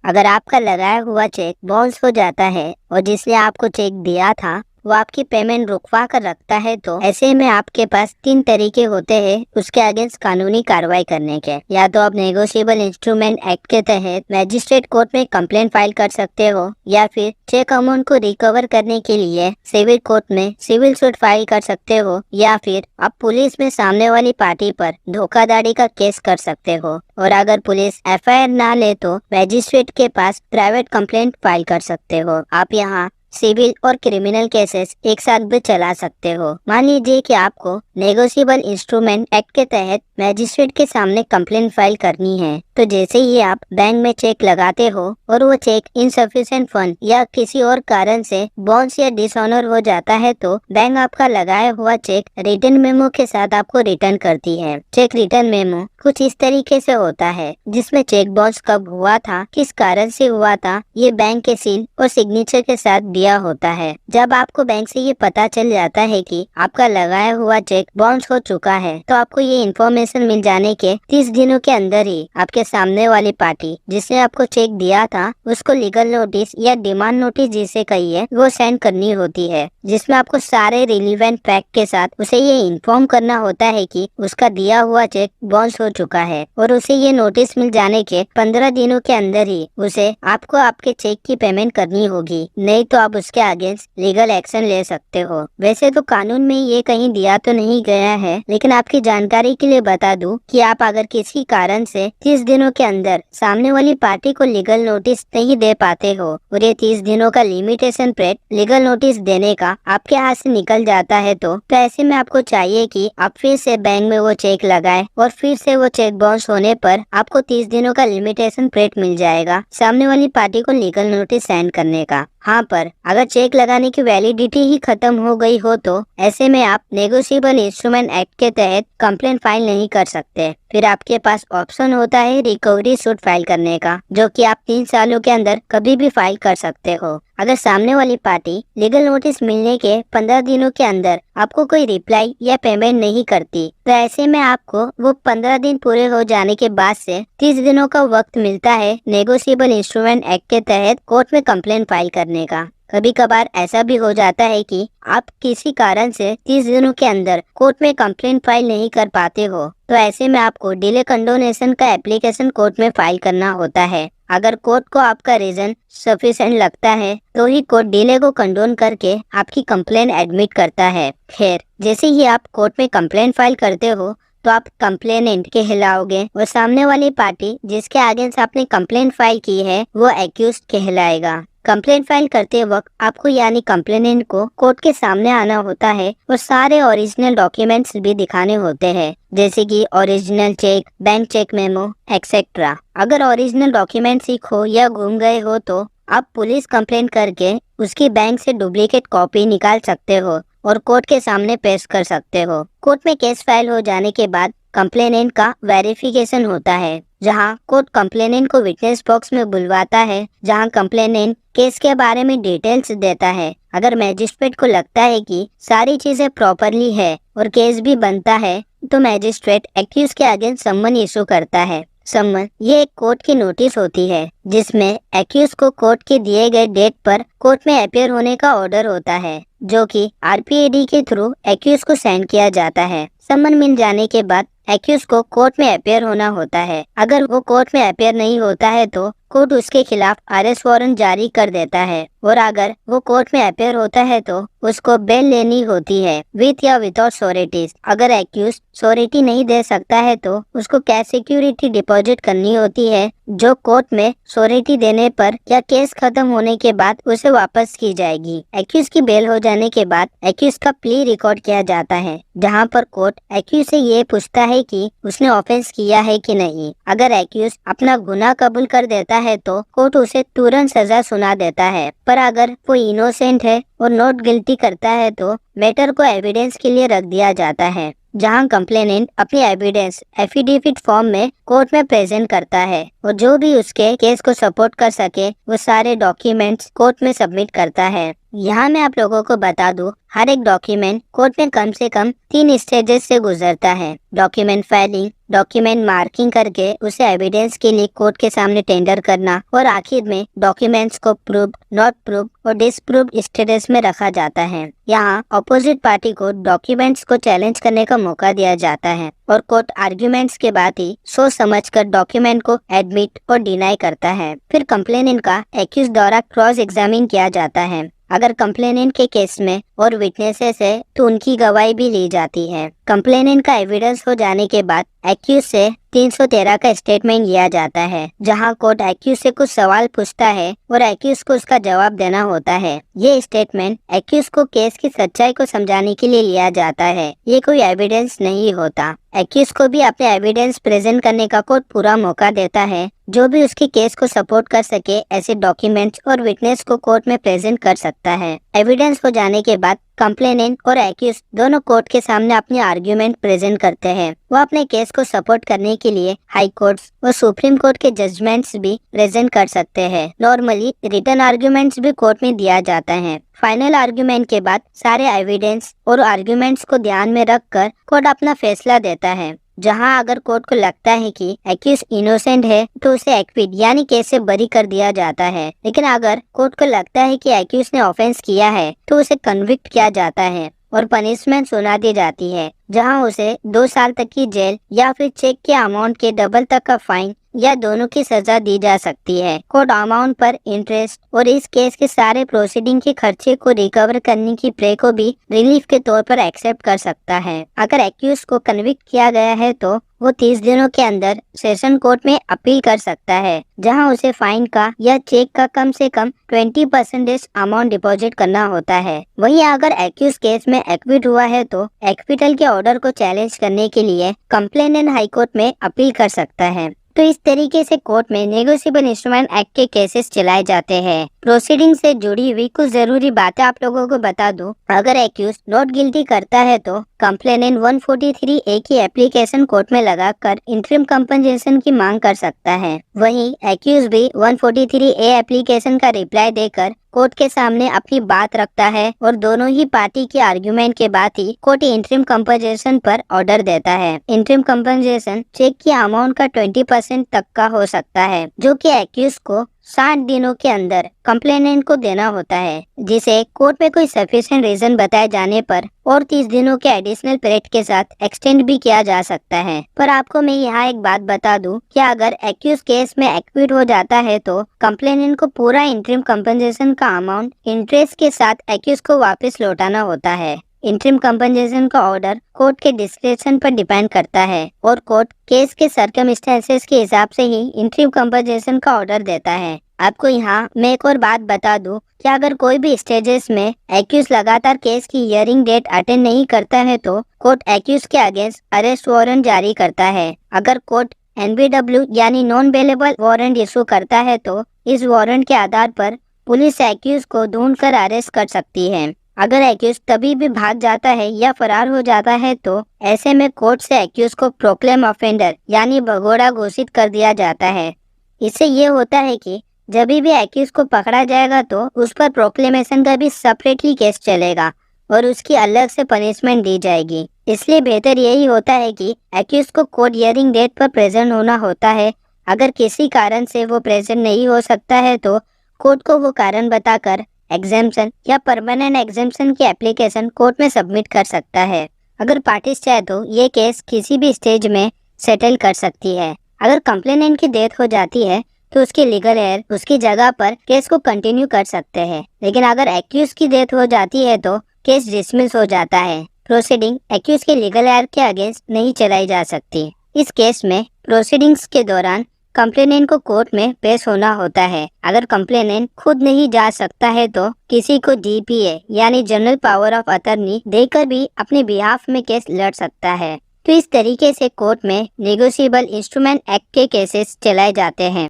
अगर आपका लगाया हुआ चेक बाउंस हो जाता है और जिसने आपको चेक दिया था वो आपकी पेमेंट रुकवा कर रखता है, तो ऐसे में आपके पास 3 तरीके होते हैं उसके अगेंस्ट कानूनी कार्रवाई करने के। या तो आप नेगोशिएबल इंस्ट्रूमेंट एक्ट के तहत मैजिस्ट्रेट कोर्ट में कंप्लेंट फाइल कर सकते हो, या फिर चेक अमाउंट को रिकवर करने के लिए सिविल कोर्ट में सिविल सूट फाइल कर सकते हो, या फिर आप पुलिस में सामने वाली पार्टी पर धोखाधड़ी का केस कर सकते हो। और अगर पुलिस एफआईआर ना ले तो मैजिस्ट्रेट के पास प्राइवेट कंप्लेंट फाइल कर सकते हो। आप यहाँ सिविल और क्रिमिनल केसेस एक साथ भी चला सकते हो। मान लीजिए कि आपको नेगोशिएबल इंस्ट्रूमेंट एक्ट के तहत मैजिस्ट्रेट के सामने कंप्लेंट फाइल करनी है, तो जैसे ही आप बैंक में चेक लगाते हो और वो चेक इनसफिशिएंट फंड या किसी और कारण से बाउंस या डिसऑनर हो जाता है, तो बैंक आपका लगाया हुआ चेक रिटर्न मेमो के साथ आपको रिटर्न करती है। चेक रिटर्न मेमो कुछ इस तरीके से होता है, जिसमें चेक बाउंस कब हुआ था, किस कारण से हुआ था, ये बैंक के सील और सिग्नेचर के साथ दिया होता है। जब आपको बैंक से ये पता चल जाता है कि आपका लगाया हुआ चेक बाउंस हो चुका है, तो आपको ये इन्फॉर्मेशन मिल जाने के 30 दिनों के अंदर ही आपके सामने वाली पार्टी जिसने आपको चेक दिया था उसको लीगल नोटिस या डिमांड नोटिस जिसे कहिए वो सेंड करनी होती है, जिसमें आपको सारे रिलीवेंट फैक्ट के साथ उसे ये इन्फॉर्म करना होता है कि उसका दिया हुआ चेक बाउंस हो चुका है। और उसे ये नोटिस मिल जाने के 15 दिनों के अंदर ही उसे आपको आपके चेक की पेमेंट करनी होगी, नहीं तो आप उसके अगेंस्ट लीगल एक्शन ले सकते हो। वैसे तो कानून में ये कहीं दिया तो नहीं गया है, लेकिन आपकी जानकारी के लिए बता दूं कि आप अगर किसी कारण से 30 दिनों के अंदर सामने वाली पार्टी को लीगल नोटिस नहीं दे पाते हो और ये 30 दिनों का लिमिटेशन पीरियड लीगल नोटिस देने का आपके हाथ से निकल जाता है, तो ऐसे में आपको चाहिए कि आप फिर से बैंक में वो चेक लगाएं और फिर से वो चेक बाउंस होने पर आपको 30 दिनों का लिमिटेशन पीरियड मिल जाएगा सामने वाली पार्टी को लीगल नोटिस सेंड करने का। हाँ, पर अगर चेक लगाने की वैलिडिटी ही खत्म हो गई हो तो ऐसे में आप नेगोशिएबल इंस्ट्रूमेंट एक्ट के तहत कंप्लेंट फाइल नहीं कर सकते। फिर आपके पास ऑप्शन होता है रिकवरी सूट फाइल करने का, जो कि आप 3 सालों के अंदर कभी भी फाइल कर सकते हो। अगर सामने वाली पार्टी लीगल नोटिस मिलने के 15 दिनों के अंदर आपको कोई रिप्लाई या पेमेंट नहीं करती, तो ऐसे में आपको वो 15 दिन पूरे हो जाने के बाद से 30 दिनों का वक्त मिलता है नेगोशिएबल इंस्ट्रूमेंट एक्ट के तहत कोर्ट में कंप्लेंट फाइल करने का। कभी कभार ऐसा भी हो जाता है कि आप किसी कारण से 30 दिनों के अंदर कोर्ट में कंप्लेंट फाइल नहीं कर पाते हो, तो ऐसे में आपको डिले कंडोनेशन का एप्लीकेशन कोर्ट में फाइल करना होता है। अगर कोर्ट को आपका रीजन सफिशिएंट लगता है तो ही कोर्ट डिले को कंडोन करके आपकी कंप्लेंट एडमिट करता है। खैर, जैसे ही आप कोर्ट में कंप्लेंट फाइल करते हो तो आप कंप्लेनेंट कहलाओगे और सामने वाली पार्टी जिसके अगेंस्ट आपने कंप्लेंट फाइल की है वो एक्यूज्ड कहलाएगा। कंप्लेंट फाइल करते वक्त आपको यानी कंप्लेनेंट को कोर्ट के सामने आना होता है और सारे ओरिजिनल डॉक्यूमेंट्स भी दिखाने होते हैं, जैसे कि original cheque, bank cheque memo etcetera. अगर ओरिजिनल डॉक्यूमेंट्स ही खो या गुम गए हो तो आप पुलिस कंप्लेंट करके उसकी बैंक से डुप्लीकेट कॉपी निकाल सकते हो और कोर्ट के सामने पेश कर सकते हो। कोर्ट में केस फाइल हो जाने के बाद कंप्लेनेंट का वेरिफिकेशन होता है, जहां कोर्ट कंप्लेनेंट को विटनेस बॉक्स में बुलवाता है, जहां कंप्लेनेंट केस के बारे में डिटेल्स देता है। अगर मैजिस्ट्रेट को लगता है कि सारी चीजें प्रॉपरली है और केस भी बनता है, तो मैजिस्ट्रेट एक्यूज के अगेंस्ट समन इशू करता है। समन ये एक कोर्ट की नोटिस होती है जिसमें एक्यूज को कोर्ट के दिए गए डेट पर कोर्ट में अपीयर होने का ऑर्डर होता है, जो कि आरपीएडी के थ्रू एक्यूज को सेंड किया जाता है। समन मिल जाने के बाद एक्यूज को कोर्ट में अपीयर होना होता है। अगर वो कोर्ट में अपीयर नहीं होता है तो कोर्ट उसके खिलाफ अरेस्ट वारंट जारी कर देता है, और अगर वो कोर्ट में अपीयर होता है तो उसको बेल लेनी होती है विथ या विदाउट श्योरिटीज। अगर एक्यूज श्योरिटी नहीं दे सकता है तो उसको कैश सिक्योरिटी डिपॉजिट करनी होती है, जो कोर्ट में श्योरिटी देने पर या केस खत्म होने के बाद उसे वापस की जाएगी। एक्यूज की बेल हो जाने के बाद एक्यूज का प्ली रिकॉर्ड किया जाता है, जहां पर कोर्ट एक्यूज से ये पूछता है कि उसने ऑफेंस किया है कि नहीं। अगर एक्यूज अपना गुनाह कबूल कर देता है तो कोर्ट उसे तुरंत सजा सुना देता है, पर अगर वो इनोसेंट है और नॉट गिल्टी करता है तो मैटर को एविडेंस के लिए रख दिया जाता है, जहां कंप्लेनेंट अपनी एविडेंस एफिडेविट फॉर्म में कोर्ट में प्रेजेंट करता है और जो भी उसके केस को सपोर्ट कर सके वो सारे डॉक्यूमेंट्स कोर्ट में सबमिट करता है। यहाँ मैं आप लोगों को बता दूं, हर एक डॉक्यूमेंट कोर्ट में कम से कम 3 स्टेजेस से गुजरता है। डॉक्यूमेंट फाइलिंग, डॉक्यूमेंट मार्किंग करके उसे एविडेंस के लिए कोर्ट के सामने टेंडर करना और आखिर में डॉक्यूमेंट्स को प्रूव, नॉट प्रूव और डिसप्रूव स्टेटस में रखा जाता है। यहाँ अपोजिट पार्टी को डॉक्यूमेंट्स को चैलेंज करने का मौका दिया जाता है और कोर्ट आर्ग्यूमेंट्स के बाद ही सोच समझकर डॉक्यूमेंट को एडमिट और डिनाई करता है। फिर कंप्लेनेंट का एक्यूज द्वारा क्रॉस एग्जामिन किया जाता है। अगर कंप्लेनेंट के केस में और विटनेसेस है तो उनकी गवाही भी ली जाती है। कंप्लेनेंट का एविडेंस हो जाने के बाद एक्यूज से 313 का स्टेटमेंट लिया जाता है, जहां कोर्ट एक्यूज से कुछ सवाल पूछता है और एक्यूज को उसका जवाब देना होता है। ये स्टेटमेंट एक्यूज को केस की सच्चाई को समझाने के लिए लिया जाता है। ये कोई एविडेंस नहीं होता। एक्यूज को भी अपने एविडेंस प्रेजेंट करने का कोर्ट पूरा मौका देता है। जो भी उसके केस को सपोर्ट कर सके ऐसे डॉक्यूमेंट्स और विटनेस को कोर्ट में प्रेजेंट कर सकता है। एविडेंस हो जाने के बाद कंप्लेनेंट और एक्यूज दोनों कोर्ट के सामने अपनी आर्ग्यूमेंट प्रेजेंट करते हैं। वो अपने केस को सपोर्ट करने के लिए हाई कोर्ट्स और सुप्रीम कोर्ट के जजमेंट्स भी प्रेजेंट कर सकते हैं। नॉर्मली रिटन आर्ग्यूमेंट्स भी कोर्ट में दिया जाता है। फाइनल आर्ग्यूमेंट के बाद सारे एविडेंस और आर्ग्यूमेंट्स को ध्यान में रखकर कोर्ट अपना फैसला देता है। जहां अगर कोर्ट को लगता है कि एक्यूज इनोसेंट है तो उसे एक्विट यानी केस से बरी कर दिया जाता है। लेकिन अगर कोर्ट को लगता है कि एक्यूज ने ऑफेंस किया है तो उसे कन्विक्ट किया जाता है और पनिशमेंट सुना दी जाती है, जहां उसे 2 साल तक की जेल या फिर चेक के अमाउंट के डबल तक का फाइन या दोनों की सजा दी जा सकती है। कोर्ट अमाउंट पर इंटरेस्ट और इस केस के सारे प्रोसीडिंग के खर्चे को रिकवर करने की प्रे को भी रिलीफ के तौर पर एक्सेप्ट कर सकता है। अगर एक्यूज को कन्विक्ट किया गया है तो वो 30 दिनों के अंदर सेशन कोर्ट में अपील कर सकता है, जहां उसे फाइन का या चेक का कम से कम 20% अमाउंट डिपॉजिट करना होता है। वहीं अगर एक्यूज केस में एक्विट हुआ है तो एक्विटल के ऑर्डर को चैलेंज करने के लिए कंप्लेनेंट हाई कोर्ट में अपील कर सकता है। तो इस तरीके से कोर्ट में नेगोशिएबल इंस्ट्रूमेंट एक्ट के केसेस चलाए जाते हैं। प्रोसीडिंग से जुड़ी हुई कुछ जरूरी बातें आप लोगों को बता दूं। अगर एक्यूज नॉट गिल्टी करता है तो कंप्लेनेंट 143A की एप्लीकेशन कोर्ट में लगाकर इंटरिम कंपनसेशन की मांग कर सकता है। वहीं एक्यूज भी 143A एप्लीकेशन का रिप्लाई देकर कोर्ट के सामने अपनी बात रखता है और दोनों ही पार्टी की आर्ग्यूमेंट के बाद ही कोर्ट इंटरिम कंपनसेशन पर ऑर्डर देता है। इंटरिम कंपनसेशन चेक की अमाउंट का 20% तक का हो सकता है, जो कि एक्यूज को 60 दिनों के अंदर कंप्लेनेंट को देना होता है, जिसे कोर्ट में कोई सफिशिएंट रीजन बताए जाने पर और 30 दिनों के एडिशनल पीरियड के साथ एक्सटेंड भी किया जा सकता है। पर आपको मैं यहाँ एक बात बता दूं कि अगर एक्यूज केस में एक्विट हो जाता है तो कंप्लेनेंट को पूरा इंटरिम कंपनसेशन का अमाउंट इंटरेस्ट के साथ एक्यूज को वापस लौटाना होता है। इंटरिम कंपनसेशन का ऑर्डर कोर्ट के डिस्क्रिप्शन पर डिपेंड करता है और कोर्ट केस के सर्कमस्टेंसेस के हिसाब से ही इंटरिम कंपनसेशन का ऑर्डर देता है। आपको यहाँ मैं एक और बात बता दूं कि अगर कोई भी स्टेजेस में एक्यूज लगातार केस की हियरिंग डेट अटेंड नहीं करता है तो कोर्ट एक्यूज के अगेंस्ट अरेस्ट वारंट जारी करता है। अगर कोर्ट NBW यानी नॉन बेलेबल वारंट इशू करता है तो इस वारंट के आधार पर पुलिस एक्यूज को ढूंढकर अरेस्ट कर सकती है। अगर एक्यूज तभी भी भाग जाता है या फरार हो जाता है तो ऐसे में कोर्ट से एक्यूज को प्रोक्लेम ऑफेंडर यानी भगोड़ा घोषित कर दिया जाता है। इससे ये होता है कि जब भी एक्यूज को पकड़ा जाएगा तो उस पर प्रोक्लेमेशन का भी सेपरेटली केस चलेगा और उसकी अलग से पनिशमेंट दी जाएगी। इसलिए बेहतर यही होता है कि एक्यूज को कोर्ट हियरिंग डेट पर प्रेजेंट होना होता है। अगर किसी कारण से वो प्रेजेंट नहीं हो सकता है तो कोर्ट को वो कारण बताकर एग्जेम्पशन या परमानेंट एग्जेम्पशन की एप्लीकेशन कोर्ट में सबमिट कर सकता है। अगर पार्टीज चाहे तो ये केस किसी भी स्टेज में सेटल कर सकती है। अगर कंप्लेनेंट की डेथ हो जाती है तो उसके लीगल हेयर उसकी जगह पर केस को कंटिन्यू कर सकते हैं, लेकिन अगर एक्यूज की डेथ हो जाती है तो केस डिसमिस हो जाता है। प्रोसीडिंग एक्यूज के लीगल हेयर के अगेंस्ट नहीं चलाई जा सकती। इस केस में प्रोसीडिंग्स के दौरान कंप्लेनेंट को कोर्ट में पेश होना होता है। अगर कंप्लेनेंट खुद नहीं जा सकता है तो किसी को DPA यानी जनरल पावर ऑफ अटर्नी देकर भी अपने बिहाफ में केस लड़ सकता है। तो इस तरीके से कोर्ट में नेगोशिएबल इंस्ट्रूमेंट एक्ट के केसेस चलाए जाते हैं।